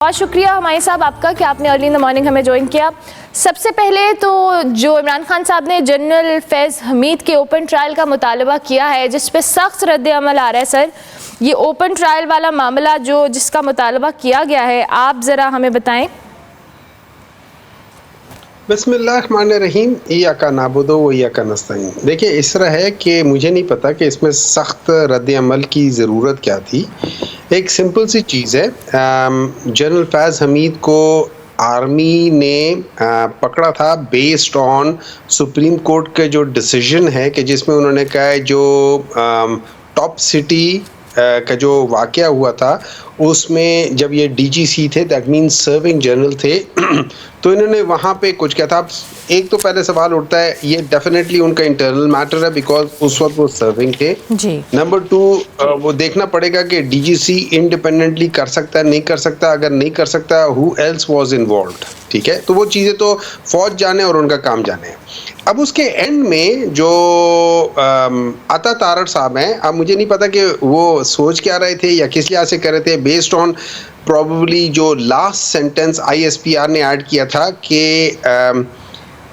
बहुत शुक्रिया हमारे साहब आपका कि आपने अर्ली इन द मॉर्निंग हमें ज्वाइन किया। सबसे पहले तो जो इमरान खान साहब ने जनरल फैज़ हमीद के ओपन ट्रायल का मुतालबा किया है, जिस पे सख्त रद्द अमल आ रहा है सर, ये ओपन ट्रायल वाला मामला जिसका मुतालबा किया गया है, आप ज़रा हमें बताएं। बिस्मिल्लाहिर्रहमानिर्रहीम, इय्याका नाबुदु व इय्याका नस्तईन। देखिए, इस तरह है कि मुझे नहीं पता कि इसमें सख्त रद्द अमल की ज़रूरत क्या थी। एक सिंपल सी चीज़ है, जनरल फैज़ हमीद को आर्मी ने पकड़ा था बेस्ड ऑन सुप्रीम कोर्ट के जो डिसीजन है कि जिसमें उन्होंने कहा है जो टॉप सिटी का जो वाक़या हुआ था उसमें जब ये डीजीसी थे, दैट मीन्स सर्विंग जनरल थे, तो इन्होंने वहाँ पे कुछ किया था। एक तो पहले सवाल उठता है, ये डेफिनेटली उनका इंटरनल मैटर है बिकॉज उस वक्त वो सर्विंग थे। नंबर टू, वो देखना पड़ेगा कि डीजीसी इंडिपेंडेंटली कर सकता है नहीं कर सकता, अगर नहीं कर सकता हु एल्स वाज इन्वॉल्व्ड, ठीक है। तो वो चीज़ें तो फौज जाने और उनका काम जाने। अब उसके एंड में जो अता तारड़ साहब हैं, अब मुझे नहीं पता कि वो सोच क्या रहे थे या किस लिहाज से कर रहे थे, बेस्ड ऑन प्रॉबली जो लास्ट सेंटेंस आईएसपीआर ने ऐड किया था कि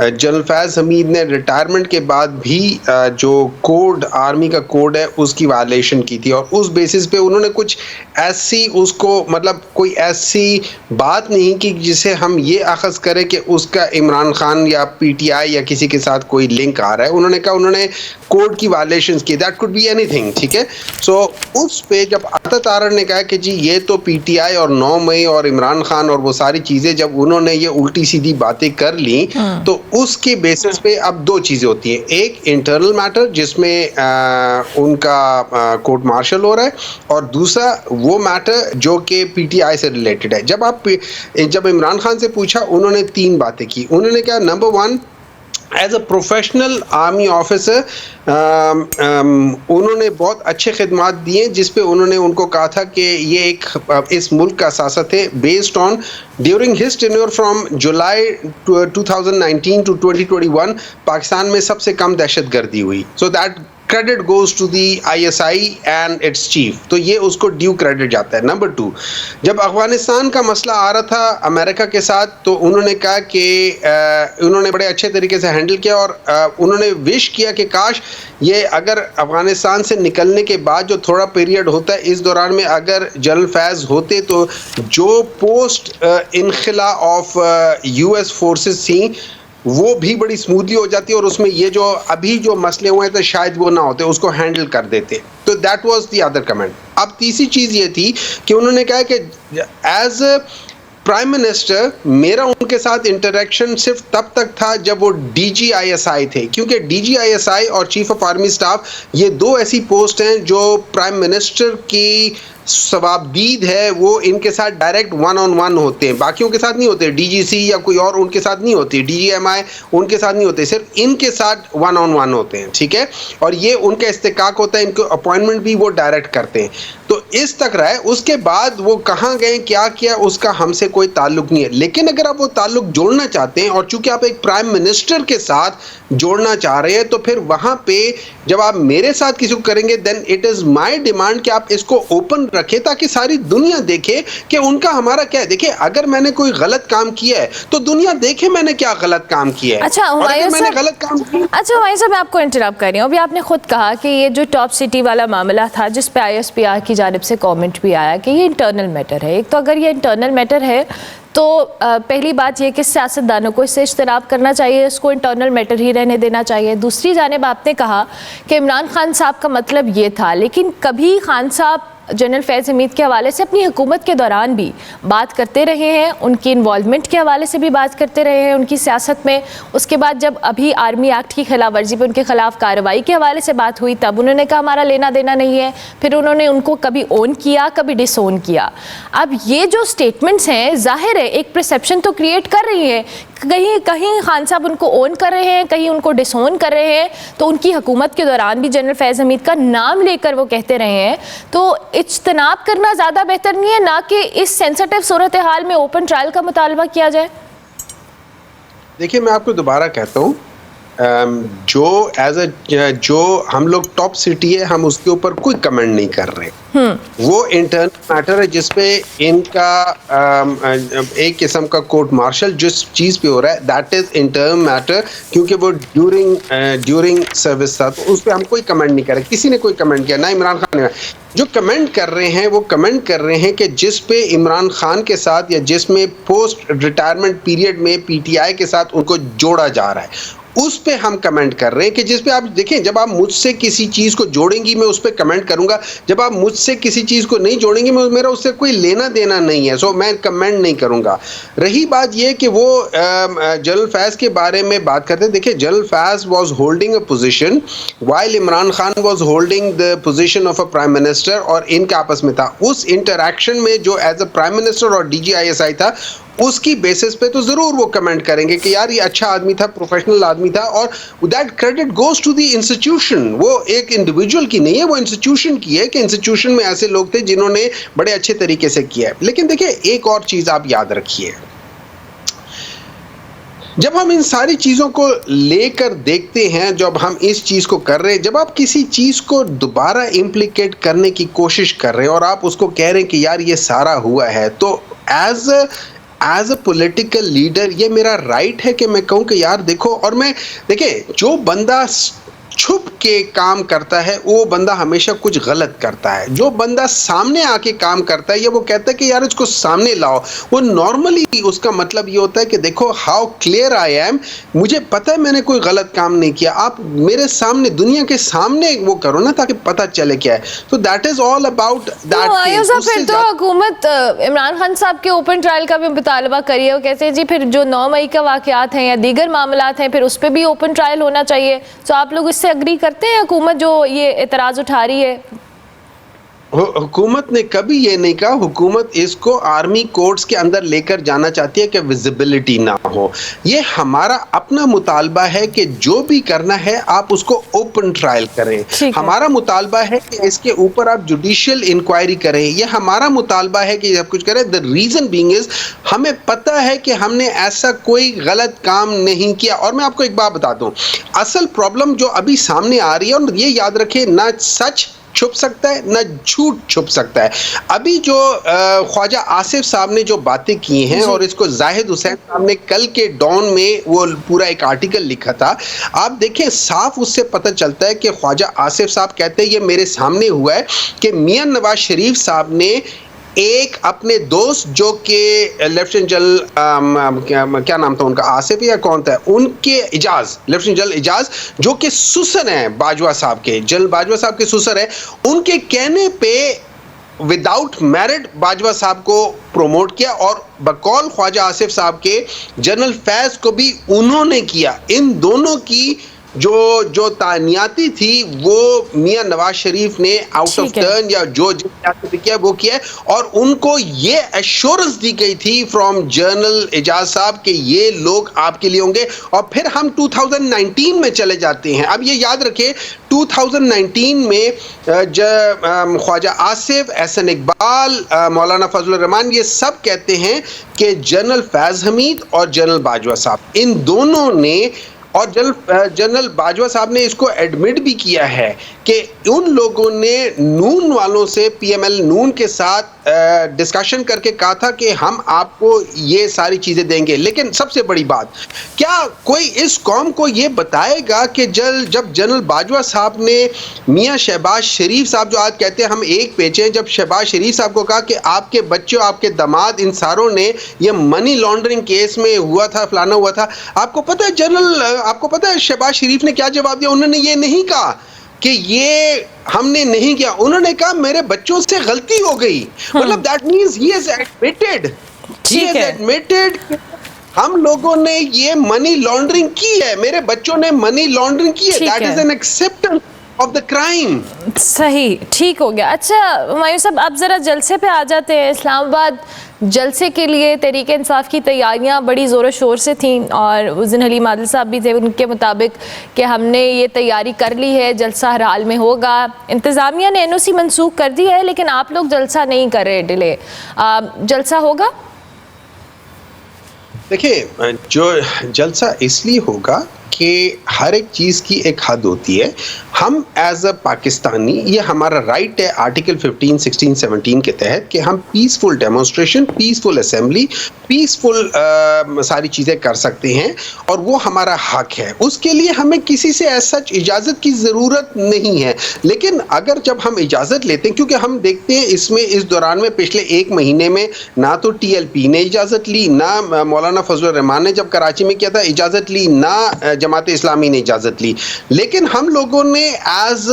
जनरल फैज़ हमीद ने रिटायरमेंट के बाद भी जो कोड आर्मी का कोड है उसकी वायलेशन की थी, और उस बेसिस पे उन्होंने कुछ ऐसी उसको मतलब कोई ऐसी बात नहीं की जिसे हम ये अखज़ करें कि उसका इमरान खान या पीटीआई या किसी के साथ कोई लिंक आ रहा है। उन्होंने कहा उन्होंने कोड की वायलेशन की, दैट कुड बी एनीथिंग, ठीक है। सो उस पे जब अता तारड़ ने कहा कि जी ये तो पीटीआई और 9 मई और इमरान खान और वो सारी चीज़ें, जब उन्होंने ये उल्टी सीधी बातें कर ली तो उसके बेसिस पे अब दो चीज़ें होती हैं। एक इंटरनल मैटर जिसमें उनका कोर्ट मार्शल हो रहा है, और दूसरा वो मैटर जो कि पीटीआई से रिलेटेड है। जब इमरान खान से पूछा, उन्होंने 3 बातें की। उन्होंने कहा number 1, as a professional army officer उन्होंने बहुत अच्छे खिदमात दिए, जिस पे उन्होंने उनको कहा था कि ये एक इस मुल्क का सियासत है based on during his tenure from July 2019 to 2021 Pakistan में सबसे कम दहशतगर्दी हुई। So that credit goes to the ISI and its chief, तो ये उसको ड्यू क्रेडिट जाता है। नंबर 2, जब अफगानिस्तान का मसला आ रहा था अमेरिका के साथ, तो उन्होंने कहा कि उन्होंने बड़े अच्छे तरीके से हैंडल किया, और उन्होंने विश किया कि काश ये अगर अफगानिस्तान से निकलने के बाद जो थोड़ा पीरियड होता है, इस दौरान में अगर जनरल फैज़ होते तो जो पोस्ट इनखिला ऑफ यूएस फोर्सेस थी वो भी बड़ी स्मूथली हो जाती है, और उसमें ये जो अभी जो मसले हुए हैं तो शायद वो ना होते, उसको हैंडल कर देते। तो that was the other comment. अब तीसरी चीज़ ये थी कि उन्होंने कहा कि एज प्राइम मिनिस्टर मेरा उनके साथ इंटरेक्शन सिर्फ तब तक था जब वो डीजीआईएसआई थे, क्योंकि डीजीआईएसआई और चीफ ऑफ आर्मी स्टाफ ये 2 ऐसी पोस्ट हैं जो प्राइम मिनिस्टर की सवाबदीद है, वो इनके साथ डायरेक्ट 1-on-1 होते हैं, बाकियों के साथ नहीं होते। डीजीसी या कोई और उनके साथ नहीं होती, डीजीएमआई उनके साथ नहीं होते, सिर्फ इनके साथ 1-on-1 होते हैं, ठीक है। और ये उनका इस्तेकाक होता है, इनको अपॉइंटमेंट भी वो डायरेक्ट करते हैं। तो इस तक रहा है, उसके बाद वो कहाँ गए क्या किया उसका हमसे कोई ताल्लुक नहीं है। लेकिन अगर आप वो ताल्लुक जोड़ना चाहते हैं, और चूंकि आप एक प्राइम मिनिस्टर के साथ जोड़ना चाह रहे हैं, तो फिर वहाँ पे जब आप मेरे साथ किसी को करेंगे, then it is my demand कि आप इसको ओपन रखे ताकि सारी दुनिया देखे कि उनका हमारा क्या है। देखिए, अगर मैंने कोई गलत काम किया है तो दुनिया देखे मैंने क्या गलत काम किया है। अच्छा मैंने गलत काम किया। अच्छा हुमायूं साहब, मैं आपको इंटरप्ट कर रही हूँ। अभी आपने खुद कहा कि ये जो टॉप सिटी वाला मामला था, जिस पे आईएसपीआर की जानिब से कमेंट भी आया कि ये इंटरनल मैटर है। एक तो अगर ये इंटरनल मैटर है तो पहली बात ये कि सियासतदानों को इससे इज्तनाब करना चाहिए, इसको इंटरनल मैटर ही रहने देना चाहिए। दूसरी जानिब आपने कहा कि इमरान खान साहब का मतलब ये था, लेकिन कभी खान साहब जनरल फैज़ हमीद के हवाले से अपनी हुकूमत के दौरान भी बात करते रहे हैं, उनकी इन्वॉल्वमेंट के हवाले से भी बात करते रहे हैं उनकी सियासत में। उसके बाद जब अभी आर्मी एक्ट की खिलाफ वर्जी पर उनके खिलाफ कार्रवाई के हवाले से बात हुई, तब उन्होंने कहा हमारा लेना देना नहीं है। फिर उन्होंने उनको कभी ओन किया, कभी डिसोन किया। अब ये जो स्टेटमेंट्स हैं, जाहिर है एक परसेप्शन तो क्रिएट कर रही है, कहीं कहीं खान साहब उनको ओन कर रहे हैं, कहीं उनको डिसोन कर रहे हैं। तो उनकी हुकूमत के दौरान भी जनरल फैज़ हमीद का नाम लेकर वो कहते रहे हैं, तो इज्तनाब करना ज़्यादा बेहतर नहीं है, ना कि इस सेंसिटिव सूरत हाल में ओपन ट्रायल का मुतालबा किया जाए? देखिए, मैं आपको दोबारा कहता हूँ, जो हम लोग टॉप सिटी है, हम उसके ऊपर कोई कमेंट नहीं कर रहे। वो इंटरनल मैटर है जिसपे इनका एक किस्म का कोर्ट मार्शल जिस चीज पे हो रहा है, दैट इज इंटरनल मैटर, क्योंकि वो ड्यूरिंग सर्विस था, तो उस पर हम कोई कमेंट नहीं कर रहे। किसी ने कोई कमेंट किया, ना इमरान खान ने। जो कमेंट कर रहे हैं वो कमेंट कर रहे हैं कि जिस पे इमरान खान के साथ या जिसमें पोस्ट रिटायरमेंट पीरियड में पीटीआई के साथ उनको जोड़ा जा रहा है, उस पे हम कमेंट कर रहे हैं। कि जिस पे आप देखें, जब आप मुझसे किसी चीज़ को जोड़ेंगी मैं उस पे कमेंट करूंगा, जब आप मुझसे किसी चीज़ को नहीं जोड़ेंगे मेरा उससे कोई लेना देना नहीं है, सो मैं कमेंट नहीं करूंगा। रही बात ये कि वो जनरल फैज़ के बारे में बात करते हैं। देखिए, general Faiz was holding a position while Imran Khan was holding the position of a prime minister, और इनका आपस में था। उस इंटरैक्शन में जो एज अ प्राइम मिनिस्टर और DGISI था, उसकी बेसिस पे तो जरूर वो कमेंट करेंगे कि यार ये अच्छा आदमी था, प्रोफेशनल आदमी था, और that credit goes to the institution. वो एक इंडिविजुअल की नहीं है, वो इंस्टीट्यूशन की है कि इंस्टीट्यूशन में ऐसे लोग थे जिन्होंने बड़े अच्छे तरीके से किया है। लेकिन देखिए, एक और चीज आप याद रखिए, जब हम इन सारी चीज़ों को लेकर देखते हैं, जब हम इस चीज़ को कर रहे हैं, जब आप किसी चीज़ को दोबारा इम्प्लीकेट करने की कोशिश कर रहे हैं और आप उसको कह रहे हैं कि यार ये सारा हुआ है, तो एज अ पॉलिटिकल लीडर ये मेरा राइट है कि मैं कहूँ कि यार देखो। और मैं देखिए, जो बंदा छुप के काम करता है वो बंदा हमेशा कुछ गलत करता है। जो बंदा सामने आके काम करता है या वो कहता है कि यार इसको सामने लाओ, वो नॉर्मली उसका मतलब ये होता है कि देखो हाउ क्लियर आई एम, मुझे पता है मैंने कोई गलत काम नहीं किया, आप मेरे सामने, दुनिया के सामने वो करो ना, ताकि पता चले क्या है। तो that is all about that. फिर तो हुकूमत इमरान खान साहब के ओपन ट्रायल का भी मुतालबा करिए। वो कहते हैं जी फिर जो 9 मई का वाकयात हैं या दीगर मामलात हैं, फिर उस पर भी ओपन ट्रायल होना चाहिए। तो आप लोग इससे अग्री करते हैं, हुकूमत जो ये एतराज़ उठा रही है? हुकूमत ने कभी ये नहीं कहा। हुकूमत इसको आर्मी कोर्ट्स के अंदर लेकर जाना चाहती है कि विजिबिलिटी ना हो। ये हमारा अपना मुतालबा है कि जो भी करना है आप उसको ओपन ट्रायल करें। हमारा मुतालबा है कि इसके ऊपर आप जुडिशियल इंक्वायरी करें। ये हमारा मुतालबा है कि सब कुछ करें। द रीज़न बीइंग इज, हमें पता है कि हमने ऐसा कोई गलत काम नहीं किया। और मैं आपको एक बात बता दूं, असल प्रॉब्लम जो अभी सामने आ रही है, और ये याद रखें, ना सच छुप सकता है ना झूठ छुप सकता है। अभी जो ख्वाजा आसिफ साहब ने जो बातें की हैं, और इसको जाहिद हुसैन साहब ने कल के डॉन में वो पूरा एक आर्टिकल लिखा था, आप देखें साफ उससे पता चलता है कि ख्वाजा आसिफ साहब कहते हैं ये मेरे सामने हुआ है कि मियां नवाज शरीफ साहब ने एक अपने दोस्त जो कि लेफ्टिनेंट जनरल क्या नाम था उनका, आसिफ या कौन था, उनके इजाज, लेफ्टिनेंट जनरल इजाज, जो कि सुसर हैं बाजवा साहब के, जनरल बाजवा साहब के सुसर हैं, उनके कहने पे विदाउट मेरिट बाजवा साहब को प्रोमोट किया, और बकौल ख्वाजा आसिफ साहब के जनरल फैज को भी उन्होंने किया। इन दोनों की जो तानियाती थी वो मियां नवाज शरीफ ने आउट ऑफ टर्न या जो किया वो किया, और उनको ये एश्योरेंस दी गई थी फ्रॉम जनरल एजाज साहब कि ये लोग आपके लिए होंगे। और फिर हम 2019 में चले जाते हैं। अब ये याद रखें, 2019 में ख्वाजा आसिफ, एहसन इकबाल, मौलाना फजल रहमान, ये सब कहते हैं कि जनरल फैज हमीद और जनरल बाजवा साहब, इन दोनों ने, और जनरल बाजवा साहब ने इसको एडमिट भी किया है कि उन लोगों ने नून वालों से, PML नून के साथ डिस्कशन करके कहा था कि हम आपको ये सारी चीज़ें देंगे। लेकिन सबसे बड़ी बात, क्या कोई इस कौम को ये बताएगा कि जब जनरल बाजवा साहब ने मियां शहबाज शरीफ साहब, जो आज कहते हैं हम एक पेज हैं, जब शहबाज शरीफ साहब को कहा कि आपके बच्चों, आपके दामाद, इन सारों ने ये मनी लॉन्ड्रिंग केस में हुआ था, फलाना हुआ था, आपको पता है आपको पता है शहबाज शरीफ ने क्या जवाब दिया? उन्होंने ये नहीं कहा कि ये हमने नहीं किया, उन्होंने कहा मेरे बच्चों से गलती हो गई। मतलब that means he has admitted हम लोगों ने ये मनी लॉन्ड्रिंग की है, मेरे बच्चों ने मनी लॉन्ड्रिंग की है। That is an acceptance of the crime. सही, ठीक हो गया। अच्छा हुमायूं साहब, आप ज़रा जलसे पे आ जाते हैं। इस्लामाबाद जलसे के लिए तहरीक इंसाफ की तैयारियां बड़ी ज़ोर शोर से थीं, और उस दिन हलीम आदिल साहब भी थे, उनके मुताबिक कि हमने ये तैयारी कर ली है, जलसा हर हाल में होगा। इंतज़ामिया ने NOC मनसूख कर दी है, लेकिन आप लोग जलसा नहीं कर रहे, डिले। जलसा होगा? देखिए, जो जलसा इसलिए होगा कि हर एक चीज़ की एक हद होती है। हम एज अ पाकिस्तानी, ये हमारा राइट है आर्टिकल 15, 16, 17 के तहत कि हम peaceful demonstration, peaceful assembly, peaceful सारी चीज़ें कर सकते हैं और वो हमारा हक है। उसके लिए हमें किसी से एज सच इजाज़त की ज़रूरत नहीं है। लेकिन अगर जब हम इजाज़त लेते हैं, क्योंकि हम देखते हैं इसमें इस दौरान में पिछले 1 महीने में ना तो TLP ने इजाज़त ली, ना मौलाना फजलुर रहमान ने जब कराची में किया था इजाज़त ली, ना जमात इस्लामी ने इजाज़त ली। लेकिन हम लोगों ने as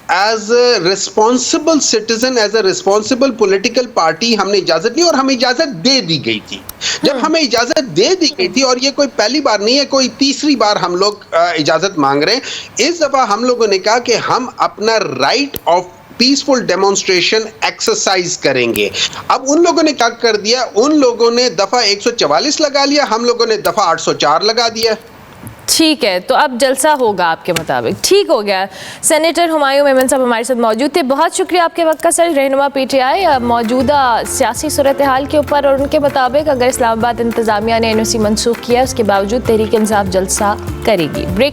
a responsible citizen, as a responsible political party हमने इजाज़त ली और हमें इजाज़त दे दी गई थी। जब हमें इजाज़त दे दी गई थी, और ये कोई पहली बार नहीं है, कोई तीसरी बार हम लोग इजाज़त मांग रहे हैं। इस दफ़ा हम लोगों ने कहा कि हम अपना right of peaceful demonstration exercise करेंगे। अब उन लोगों ने क्या कर दिया, उन लोगों ने दफ़ा 144 लगा लिया, हम लोगों ने दफ़ा 804 लगा दिया। ठीक है, तो अब जलसा होगा आपके मुताबिक। ठीक हो गया। सेनेटर हुमायूं मेमन साहब हमारे साथ मौजूद थे। बहुत शुक्रिया आपके वक्त का सर। रहनुमा PTI मौजूदा सियासी सूरत हाल के ऊपर, और उनके मुताबिक अगर इस्लामाबाद इंतज़ामिया ने NOC मनसूख किया, उसके बावजूद तहरीक इंसाफ जलसा करेगी। ब्रेक